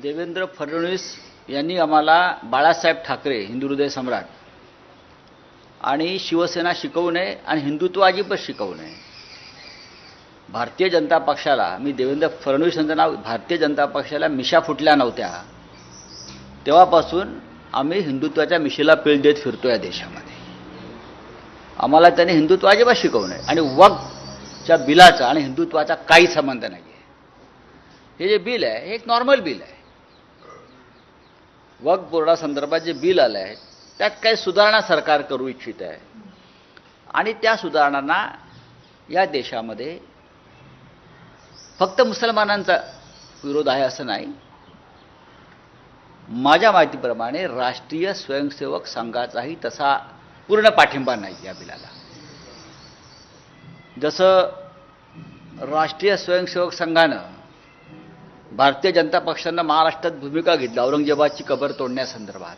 देवेंद्र फडणवीस यांनी आम्हाला बाळासाहेब ठाकरे हिंदू हृदय सम्राट आणि शिवसेना शिकवू नये आणि हिंदुत्व अजिबात शिकवू नये. भारतीय जनता पक्षाला, मी देवेंद्र फडणवीस यांचं नाव, भारतीय जनता पक्षाला मिशा फुटल्या नव्हत्या तेव्हापासून आम्ही हिंदुत्वाच्या मिशीला पीळ देत फिरतो या देशामध्ये. आम्हाला त्यांनी हिंदुत्व अजिबात शिकवू नये आणि वक्फच्या बिलाचा आणि हिंदुत्वाचा काही संबंध नाही आहे. हे जे बिल आहे हे एक नॉर्मल बिल आहे. वक्फ बोर्डासंदर्भात जे बिल आलं आहे त्यात काही सुधारणा सरकार करू इच्छित आहे आणि त्या सुधारणांना या देशामध्ये फक्त मुसलमानांचा विरोध आहे असं नाही. माझ्या माहितीप्रमाणे राष्ट्रीय स्वयंसेवक संघाचाही तसा पूर्ण पाठिंबा नाही या बिलाला. जसं राष्ट्रीय स्वयंसेवक संघानं भारतीय जनता पक्षानं महाराष्ट्रात भूमिका घेतली औरंगजेबाची कबर तोडण्यासंदर्भात,